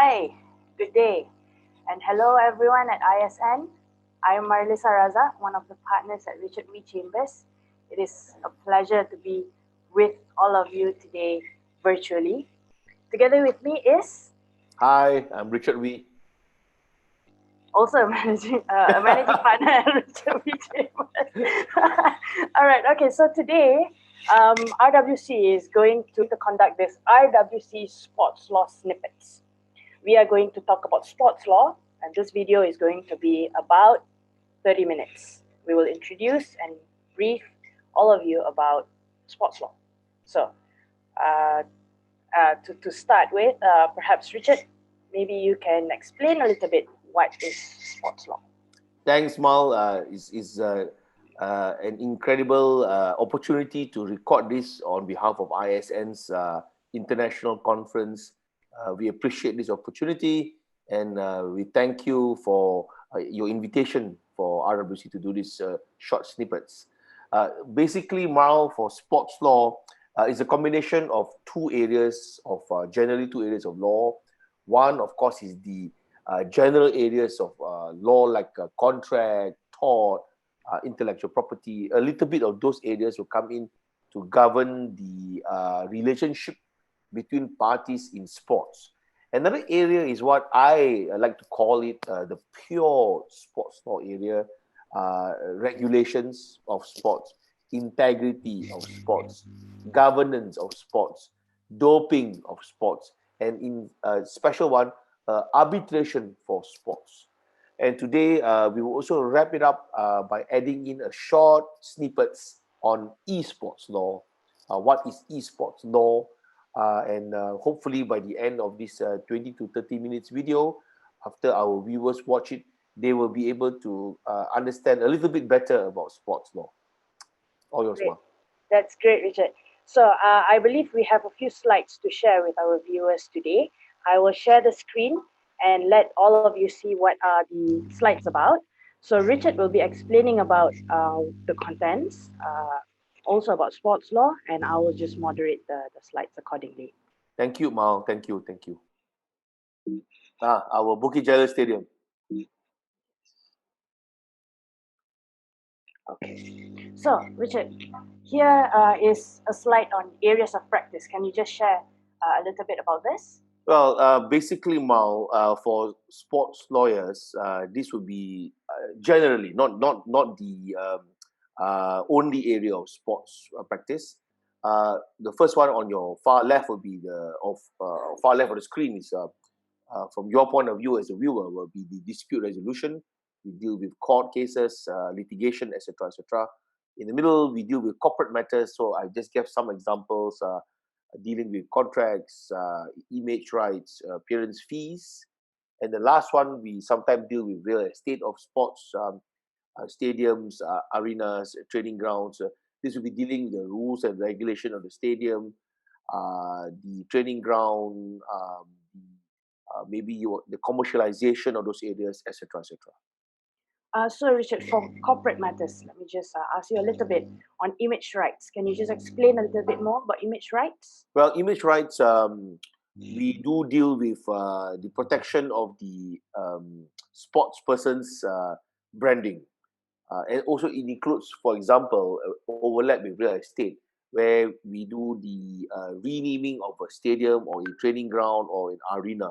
Hi, good day, and hello everyone at ISN. I am Marlysa Razak, one of the partners at RWC Chambers. It is a pleasure to be with all of you today virtually. Together with me is Hi, I'm Richard Wee. also a managing partner at RWC Chambers. All right, okay, so today RWC is going to conduct this RWC Sports Law Snippets. We are going to talk about sports law, and this video is going to be about 30 minutes. We will introduce and brief all of you about sports law. So, to start with, perhaps Richard, maybe you can explain a little bit what is sports law. Thanks, Mal. It's an incredible opportunity to record this on behalf of ISN's international conference. We appreciate this opportunity, and we thank you for your invitation for RWC to do these short snippets. Basically, Mal, for sports law, is a combination of generally two areas of law. One, of course, is the general areas of law like contract, tort, intellectual property. A little bit of those areas will come in to govern the relationship between parties in sports. Another area is what I like to call it the pure sports law area, regulations of sports, integrity of sports, governance of sports, doping of sports, and in a special one, arbitration for sports. And today we will also wrap it up by adding in a short snippets on esports law. What is esports law? And hopefully by the end of this 20 to 30 minutes video, after our viewers watch it, they will be able to understand a little bit better about sports law. All yours, Great. Mark. That's great, Richard. So, I believe we have a few slides to share with our viewers today. I will share the screen and let all of you see what are the slides about. So, Richard will be explaining about the contents, also about sports law, and I will just moderate the slides accordingly. Thank you, Mal. Thank you. Our Bukit Jalil Stadium. Okay. So, Richard, here is a slide on areas of practice. Can you just share a little bit about this? Well, basically, Mal, for sports lawyers, this would be generally not the only area of sports practice. The first one on your far left would be far left of the screen is from your point of view as a viewer will be the dispute resolution. We deal with court cases, litigation, etc., etc. In the middle, we deal with corporate matters. So I just gave some examples. Dealing with contracts, image rights, appearance fees. And the last one, we sometimes deal with real estate of sports, stadiums, arenas, training grounds. This will be dealing with the rules and regulation of the stadium, the training ground, maybe the commercialization of those areas, etc., etc. So, Richard, for corporate matters, let me just ask you a little bit on image rights. Can you just explain a little bit more about image rights? Well, image rights, we do deal with the protection of the sports person's branding. And also it includes, for example, overlap with real estate, where we do the renaming of a stadium or a training ground or an arena.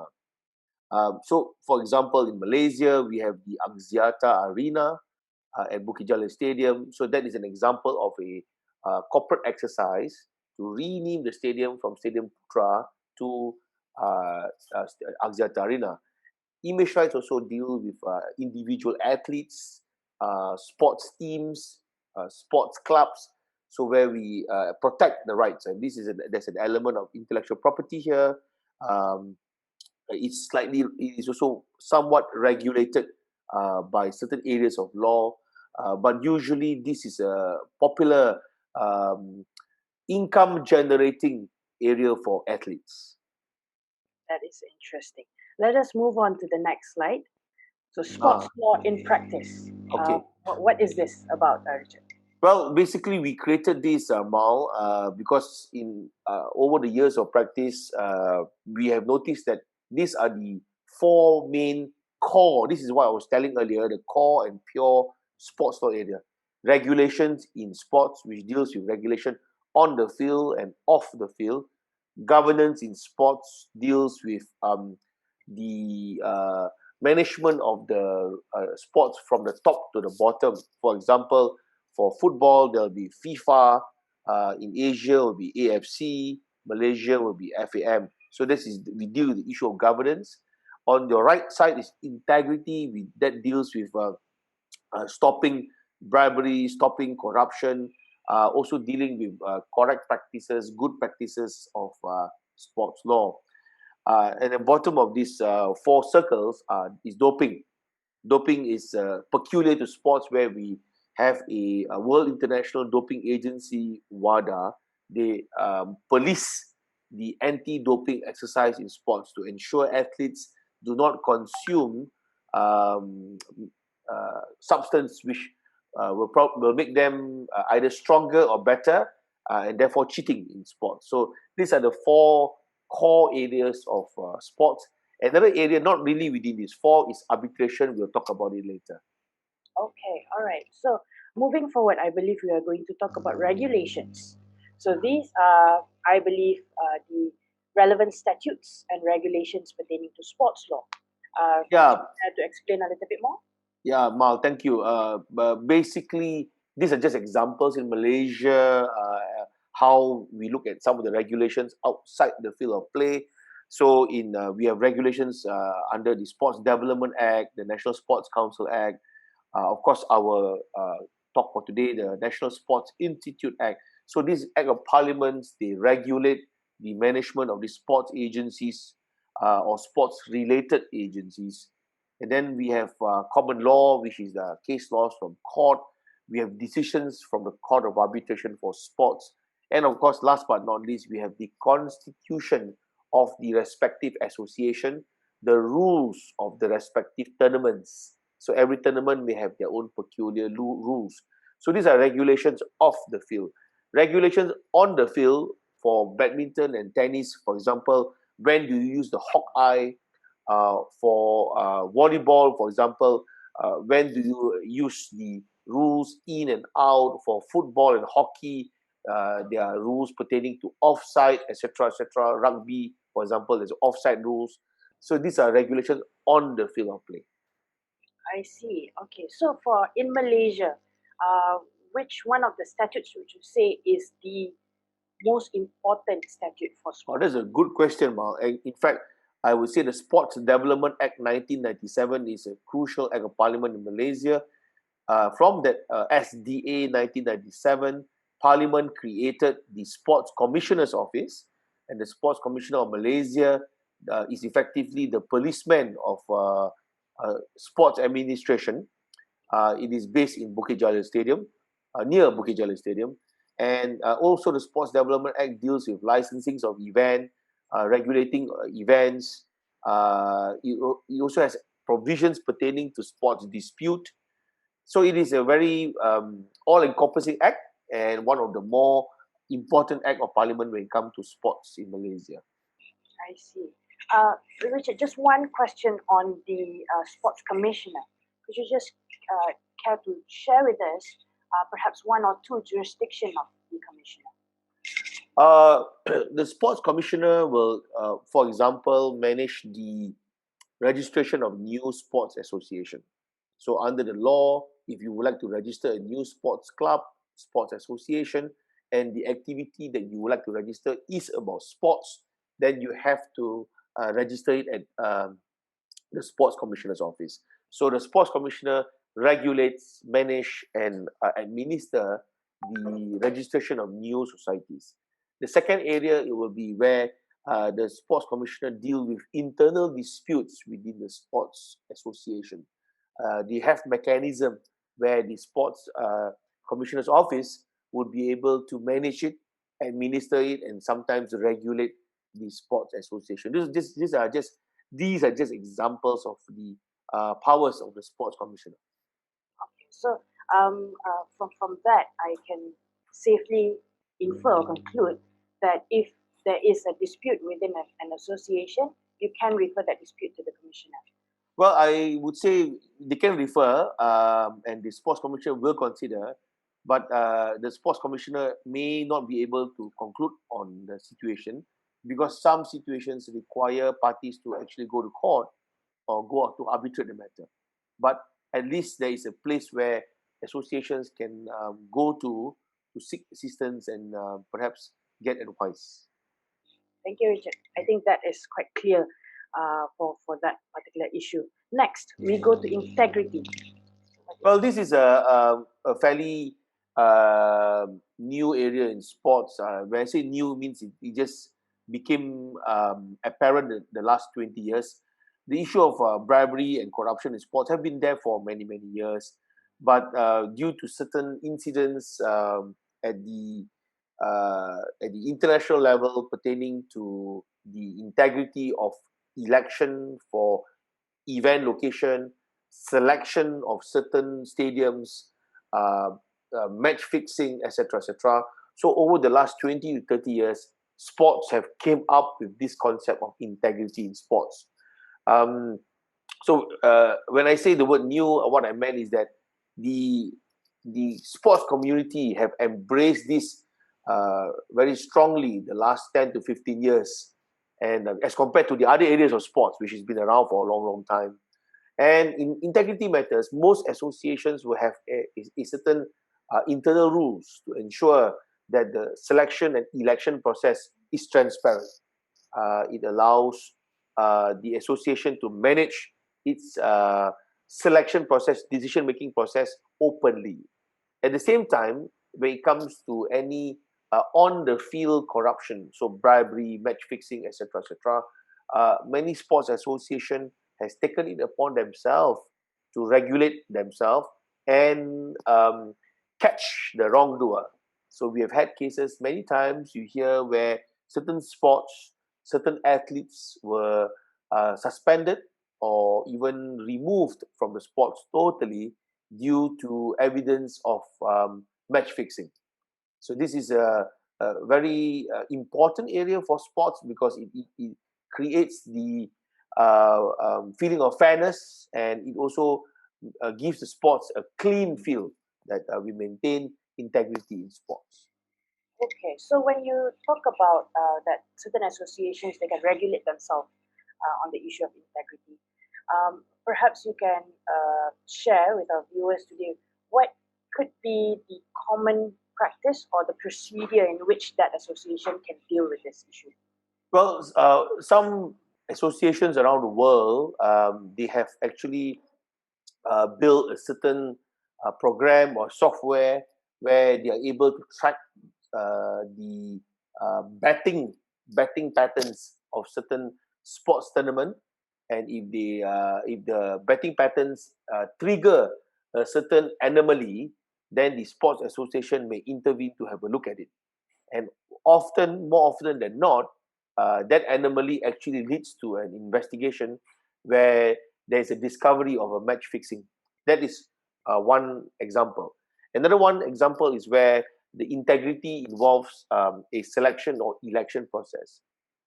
So, for example, in Malaysia, we have the Axiata Arena at Bukit Jalil Stadium. So that is an example of a corporate exercise to rename the stadium from Stadium Putra to Axiata Arena. Image rights also deal with individual athletes, sports teams, sports clubs. So where we protect the rights, and there's an element of intellectual property here. It is also somewhat regulated by certain areas of law, but usually this is a popular income generating area for athletes. That is interesting. Let us move on to the next slide. So, sports law in practice. Okay. What is this about, Richard? Well, basically, we created this Mal because in over the years of practice, we have noticed that These are the four main core. This is what I was telling earlier, the core and pure sports law area. Regulations in sports, which deals with regulation on the field and off the field. Governance in sports deals with the management of the sports from the top to the bottom. For example, for football, there'll be FIFA. In Asia, will be AFC. Malaysia will be FAM. So this is, we deal with the issue of governance. On the right side is integrity. That deals with stopping bribery, stopping corruption, also dealing with correct practices, good practices of sports law. And the bottom of these four circles is doping. Doping is peculiar to sports, where we have a World International Doping Agency, WADA. They police the anti-doping exercise in sports to ensure athletes do not consume substance which will make them either stronger or better, and therefore cheating in sports. So these are the four core areas of sports. Another area not really within these four is arbitration. We'll talk about it later. Okay, all right. So moving forward, I believe we are going to talk about regulations. So these are, I believe, the relevant statutes and regulations pertaining to sports law. Yeah. To explain a little bit more? Yeah, Mal, thank you. Basically, these are just examples in Malaysia, how we look at some of the regulations outside the field of play. So we have regulations under the Sports Development Act, the National Sports Council Act, of course, our talk for today, the National Sports Institute Act. So this Act of Parliaments, they regulate the management of the sports agencies or sports-related agencies. And then we have common law, which is the case laws from court. We have decisions from the Court of Arbitration for Sports. And of course, last but not least, we have the constitution of the respective association, the rules of the respective tournaments. So every tournament may have their own peculiar rules. So these are regulations off the field. Regulations on the field for badminton and tennis, for example, when do you use the hawk eye? For volleyball, for example, when do you use the rules in and out? For football and hockey, there are rules pertaining to offside, etc., etc. Rugby, for example, there's offside rules. So these are regulations on the field of play. I see. Okay, so for in Malaysia, which one of the statutes would you say is the most important statute for Oh, sport? that's a good question, Mal. In fact, I would say the Sports Development Act 1997 is a crucial act of parliament in Malaysia. From that SDA 1997, Parliament created the Sports Commissioner's Office, and the Sports Commissioner of Malaysia is effectively the policeman of sports administration. It is based in Bukit Jalil Stadium, near Bukit Jalil Stadium. And also the Sports Development Act deals with licensings of event, regulating events. It also has provisions pertaining to sports dispute. So it is a very all-encompassing act, and one of the more important act of parliament when it comes to sports in Malaysia. I see. Richard, just one question on the sports commissioner. Could you just care to share with us perhaps one or two jurisdictions of the commissioner? The sports commissioner will, for example, manage the registration of new sports association. So under the law, if you would like to register a new sports club, sports association, and the activity that you would like to register is about sports, then you have to register it at the sports commissioner's office. So the sports commissioner regulates, manage, and administer the registration of new societies. The second area, it will be where the sports commissioner deal with internal disputes within the sports association. They have mechanism where the sports commissioner's office would be able to manage it, administer it, and sometimes regulate the sports association. These are just examples of the powers of the sports commissioner. Okay, so from that, I can safely infer or conclude that if there is a dispute within an association, you can refer that dispute to the commissioner? Well, I would say they can refer, and the sports commissioner will consider, but the sports commissioner may not be able to conclude on the situation because some situations require parties to actually go to court or go out to arbitrate the matter. But at least there is a place where associations can go to seek assistance and perhaps get advice. Thank you, Richard. I think that is quite clear for that particular issue. Next, we go to integrity. Well, this is a fairly new area in sports. When I say new, means it just became apparent in the last 20 years. The issue of bribery and corruption in sports have been there for many, many years. But due to certain incidents at the international level pertaining to the integrity of election for event location, selection of certain stadiums, match fixing, etc., etc. So over the last 20 to 30 years, sports have came up with this concept of integrity in sports. So when I say the word new, what I meant is that the sports community have embraced this very strongly the last 10 to 15 years, and as compared to the other areas of sports, which has been around for a long, long time. And in integrity matters, most associations will have a certain internal rules to ensure that the selection and election process is transparent. It allows the association to manage its selection process, decision-making process openly. At the same time, when it comes to any on-the-field corruption, so bribery, match fixing, etc., etc., many sports association has taken it upon themselves to regulate themselves and catch the wrongdoer. So we have had cases many times you hear where certain sports, certain athletes were suspended or even removed from the sports totally due to evidence of match fixing. So this is a very important area for sports because it creates the feeling of fairness, and it also gives the sports a clean feel that we maintain integrity in sports. Okay, so when you talk about that certain associations, they can regulate themselves on the issue of integrity, perhaps you can share with our viewers today what could be the common practice or the procedure in which that association can deal with this issue. Well, some associations around the world, they have actually built a certain program or software where they are able to track the betting patterns of certain sports tournament, and if the betting patterns trigger a certain anomaly, then the sports association may intervene to have a look at it. And more often than not, that anomaly actually leads to an investigation where there's a discovery of a match fixing. That is one example. Another one example is where the integrity involves a selection or election process.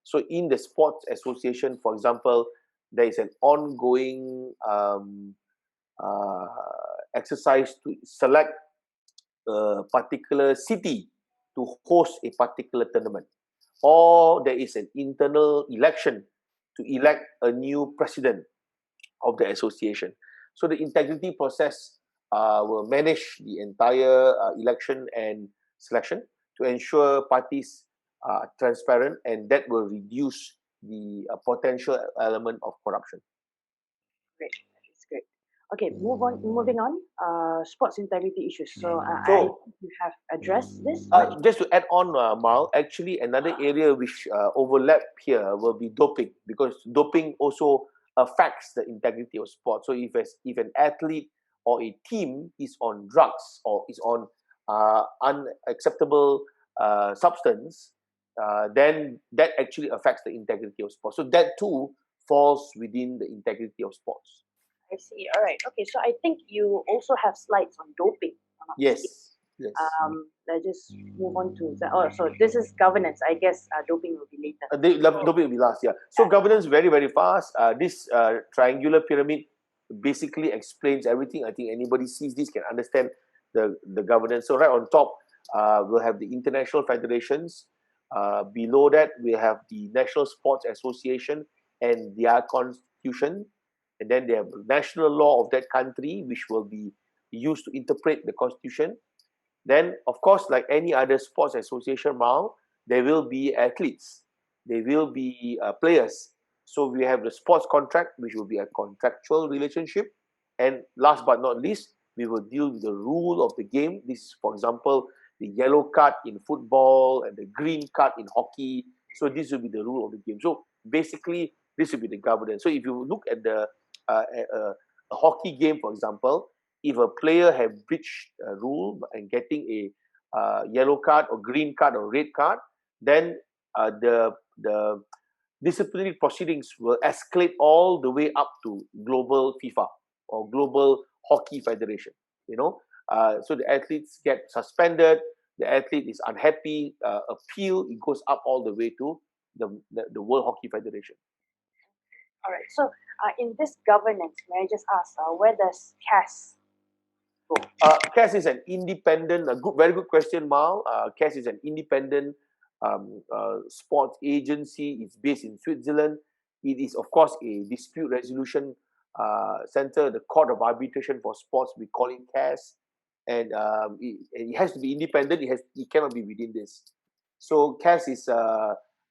So in the sports association, for example, there is an ongoing exercise to select a particular city to host a particular tournament, or there is an internal election to elect a new president of the association. So the integrity process will manage the entire election and selection to ensure parties are transparent, and that will reduce the potential element of corruption. Great, that is great. Okay, moving on. Sports integrity issues. So I think you have addressed this. Just to add on, Mal, actually another area which overlap here will be doping, because doping also affects the integrity of sport. So if an athlete or a team is on drugs or is on unacceptable substance, then that actually affects the integrity of sport. So that too falls within the integrity of sports. I see. All right. Okay. So I think you also have slides on doping. Yes, Yes. Let's just move on to so this is governance. I guess doping will be later. Doping will be last, yeah. So governance, very, very fast. This triangular pyramid basically explains everything. I think anybody sees this can understand the governance. So right on top, we'll have the international federations. Below that, we have the National Sports Association and their constitution. And then they have national law of that country, which will be used to interpret the constitution. Then, of course, like any other sports association, Mal, there will be athletes, there will be players. So we have the sports contract, which will be a contractual relationship. And last but not least, we will deal with the rule of the game. This is, for example, the yellow card in football and the green card in hockey. So this will be the rule of the game. So basically, this will be the governance. So if you look at a hockey game, for example, if a player have breached a rule and getting a yellow card or green card or red card, then the disciplinary proceedings will escalate all the way up to global FIFA or global hockey federation. So the athletes get suspended. The athlete is unhappy, appeal. It goes up all the way to the World Hockey Federation. All right. So in this governance, may I just ask, where does CAS go? CAS is an independent, very good question, Mal. CAS is an independent sports agency. It's based in Switzerland. It is, of course, a dispute resolution center, the Court of Arbitration for Sports. We call it CAS, and it has to be independent. It cannot be within this. So CAS is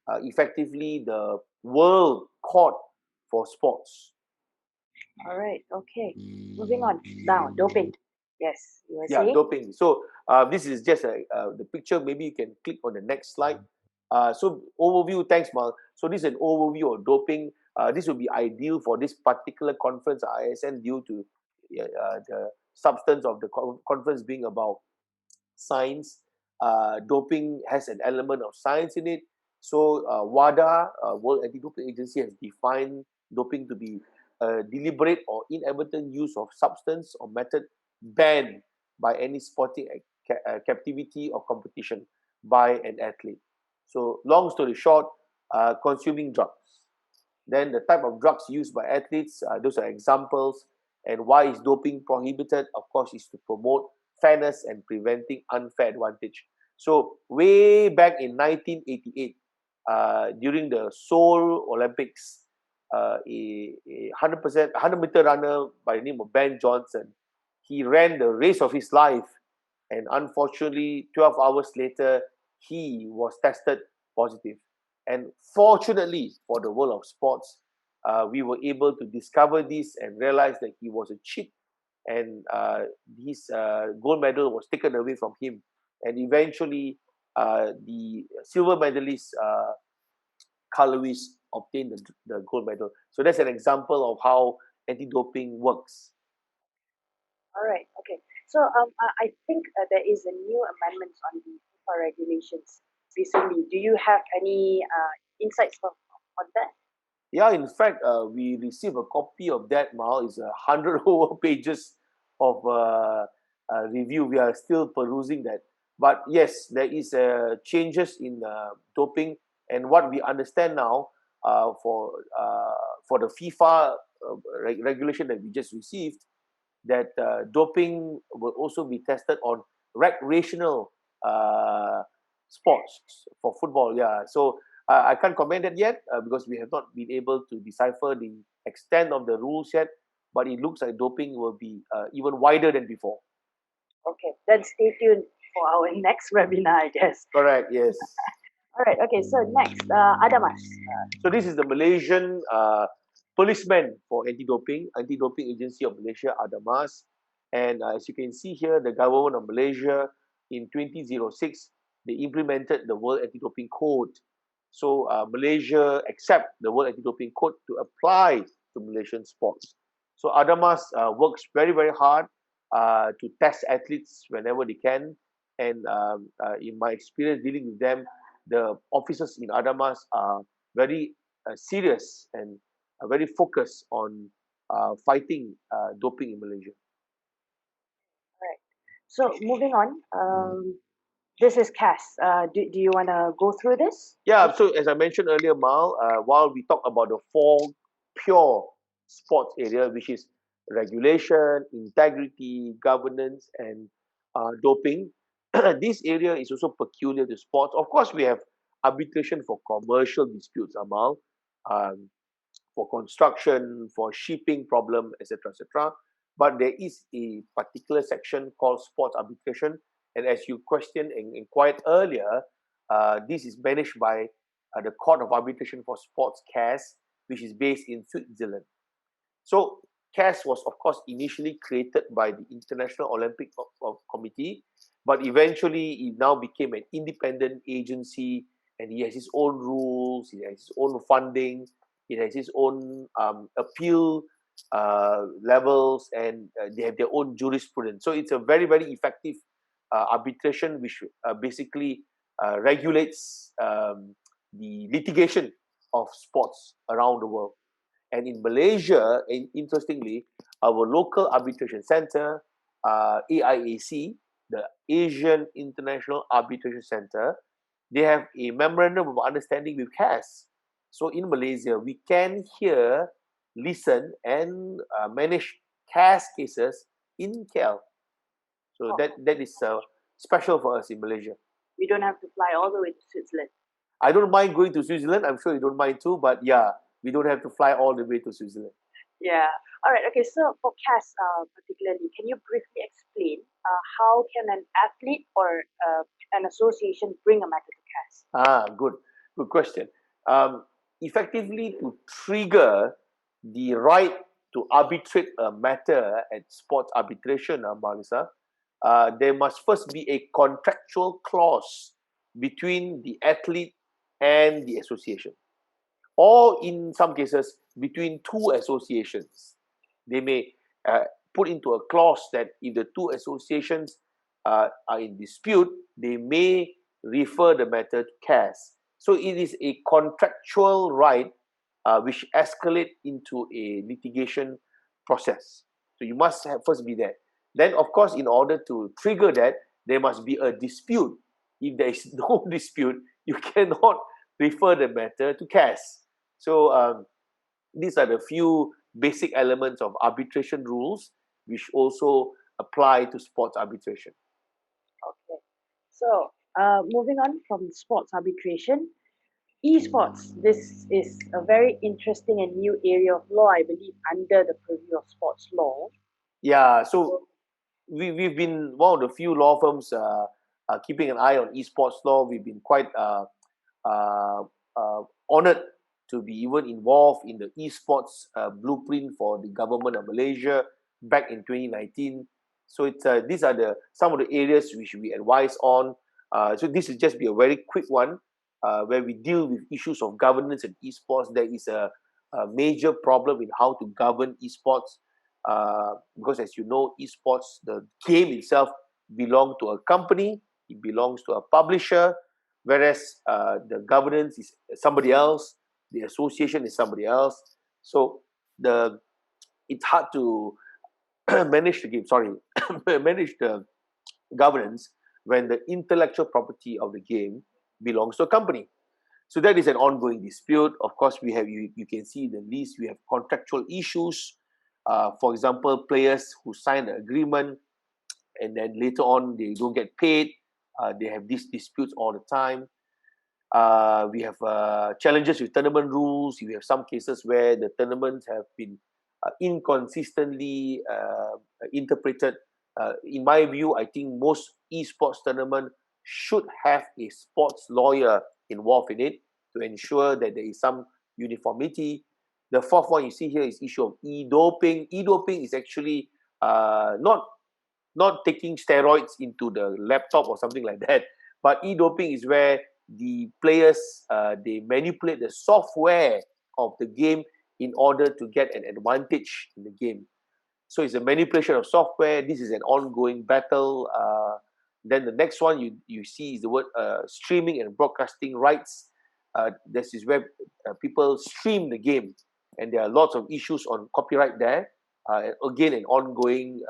effectively the world court for sports. All right. Okay. Moving on. Now, doping. Yes, you were Yeah, saying? doping. So this is just the picture. Maybe you can click on the next slide. So overview. Thanks, Mal. So this is an overview of doping. This will be ideal for this particular conference, ISN, due to the substance of the conference being about science. Doping has an element of science in it. So WADA, World Anti-Doping Agency, has defined doping to be deliberate or inadvertent use of substance or method banned by any sporting captivity or competition by an athlete. So long story short, consuming drugs. Then the type of drugs used by athletes, those are examples. And why is doping prohibited? Of course, is to promote fairness and preventing unfair advantage. So way back in 1988, during the Seoul Olympics, a 100-meter runner by the name of Ben Johnson, he ran the race of his life, and unfortunately, 12 hours later, he was tested positive. And fortunately for the world of sports, we were able to discover this and realize that he was a cheat, and his gold medal was taken away from him. And eventually, the silver medalist, Carl Lewis, obtained the gold medal. So that's an example of how anti-doping works. All right. Okay. So I think there is a new amendment on the FIFA regulations recently. Do you have any insights on that? Yeah, in fact, we received a copy of that, Mal. It's 100 over pages of review. We are still perusing that. But yes, there is changes in doping. And what we understand now for the FIFA regulation that we just received, that doping will also be tested on recreational sports for football. Yeah, so I can't comment that yet because we have not been able to decipher the extent of the rules yet. But it looks like doping will be even wider than before. Okay, then stay tuned for our next webinar, I guess. Correct. Yes. All right. Okay. So next, Adamas. So this is the Malaysian policeman for anti-doping agency of Malaysia, Adamas. And as you can see here, the government of Malaysia in 2006, they implemented the World Anti-Doping Code. So Malaysia accept the World Anti-Doping Code to apply to Malaysian sports. So Adamas works very, very hard to test athletes whenever they can. And in my experience dealing with them, the officers in Adamas are very serious and very focused on fighting doping in Malaysia. Right. So moving on, this is Cass. Do you want to go through this? Yeah, so as I mentioned earlier, Mal, while we talk about the four pure sports area, which is regulation, integrity, governance, and doping, this area is also peculiar to sports. Of course, we have arbitration for commercial disputes, Amal, um, for construction, for shipping problem, etc., etc. But there is a particular section called sports arbitration, and as you questioned and inquired earlier, this is managed by the Court of Arbitration for Sports (CAS), which is based in Switzerland. So CAS was, of course, initially created by the International Olympic Committee, but eventually it now became an independent agency, and it has its own rules, it has its own funding, it has its own appeal levels, and they have their own jurisprudence. So it's a very, very effective arbitration, which basically regulates the litigation of sports around the world. And in Malaysia, interestingly, our local arbitration center, AIAC, the Asian International Arbitration Center, they have a memorandum of understanding with CAS. So in Malaysia, we can hear, listen, and manage CAS cases in KL. So that is special for us in Malaysia. We don't have to fly all the way to Switzerland. I don't mind going to Switzerland. I'm sure you don't mind too, but yeah, we don't have to fly all the way to Switzerland. Yeah. All right. Okay. So for CAS, particularly, can you briefly explain how can an athlete or an association bring a matter to CAS? Good question. Effectively, to trigger the right to arbitrate a matter at sports arbitration, Marlysa, there must first be a contractual clause between the athlete and the association, or in some cases between two associations. They may put into a clause that if the two associations are in dispute, they may refer the matter to CAS. So it is a contractual right which escalate into a litigation process. So you must first be there. Then, of course, in order to trigger that, there must be a dispute. If there is no dispute, you cannot refer the matter to CAS. So these are the few basic elements of arbitration rules which also apply to sports arbitration. Okay. So moving on from sports arbitration, esports. This is a very interesting and new area of law, I believe, under the purview of sports law. Yeah, so we've been one of the few law firms keeping an eye on esports law. We've been quite honored to be even involved in the esports blueprint for the government of Malaysia back in 2019. So it's these are some of the areas which we advise on. So this is just be a very quick one where we deal with issues of governance and esports. There is a major problem in how to govern esports because, as you know, esports, the game itself belongs to a company, it belongs to a publisher, whereas the governance is somebody else, the association is somebody else. So it's hard to manage the game. Sorry, manage the governance when the intellectual property of the game belongs to a company. So that is an ongoing dispute. Of course, we have you can see the list. We have contractual issues. For example, players who sign the agreement and then later on they don't get paid. They have these disputes all the time. We have challenges with tournament rules. We have some cases where the tournaments have been inconsistently interpreted. In my view, I think most esports tournament should have a sports lawyer involved in it to ensure that there is some uniformity. The fourth one you see here is issue of e-doping. E-doping is actually not taking steroids into the laptop or something like that, but e-doping is where the players they manipulate the software of the game in order to get an advantage in the game. So it's a manipulation of software. This is an ongoing battle. Then the next one you see is the word streaming and broadcasting rights. This is where people stream the game, and there are lots of issues on copyright there. Again, an ongoing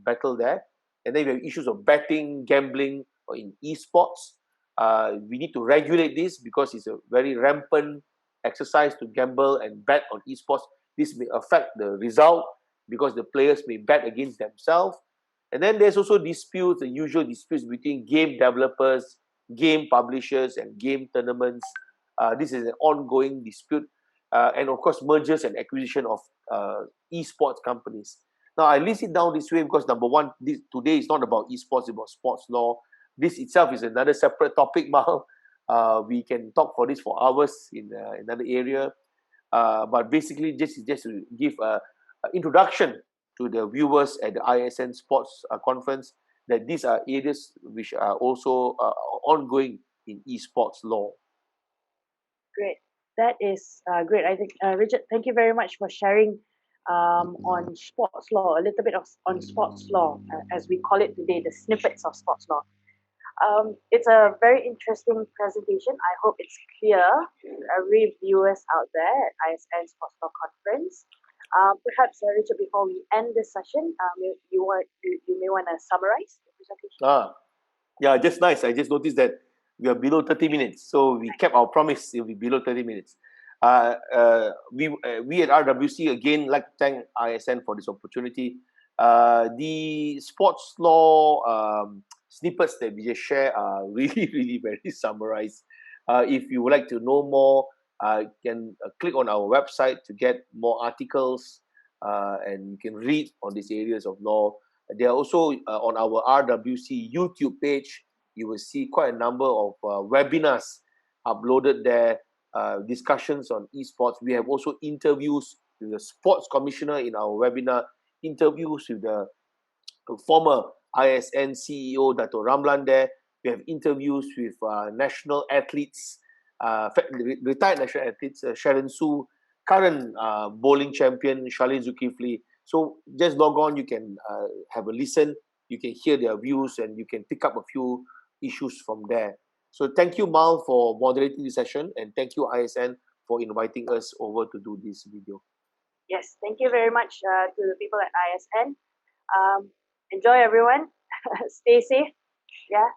battle there. And then we have issues of betting, gambling, or in esports. We need to regulate this because it's a very rampant exercise to gamble and bet on esports. This may affect the result because the players may bet against themselves. And then there's also disputes, the usual disputes between game developers, game publishers, and game tournaments. This is an ongoing dispute. And of course, mergers and acquisition of esports companies. Now, I list it down this way because number one, today is not about esports, it's about sports law. This itself is another separate topic, Mal. We can talk for this for hours in another area. But basically, just to give an introduction to the viewers at the ISN Sports Conference, that these are areas which are also ongoing in esports law. Great. That is great. I think, Richard, thank you very much for sharing on sports law, a little bit on sports law, as we call it today, the snippets of sports law. It's a very interesting presentation. I hope it's clear to every viewers out there at ISN Sports Law Conference. Perhaps, Richard, before we end this session, you may want to summarize the presentation. Yeah, just nice. I just noticed that we are below 30 minutes. So we kept our promise, it will be below 30 minutes. We at RWC, again, like to thank ISN for this opportunity. The sports law snippets that we just share are really, really very summarized. If you would like to know more, you can click on our website to get more articles and you can read on these areas of law. They are also on our RWC YouTube page. You will see quite a number of webinars uploaded there, discussions on esports. We have also interviews with the sports commissioner in our webinar, interviews with the former ISN CEO, Dato' Ramlan there. We have interviews with national athletes, retired national athletes, Sharon Su, current bowling champion, Shalin Zulkifli. So just log on, you can have a listen, you can hear their views, and you can pick up a few issues from there. So thank you, Mal, for moderating this session, and thank you, ISN, for inviting us over to do this video. Yes, thank you very much to the people at ISN. Enjoy, everyone. Stay safe. Yeah.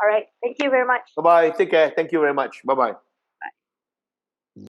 All right. Thank you very much. Bye-bye. Take care. Thank you very much. Bye-bye.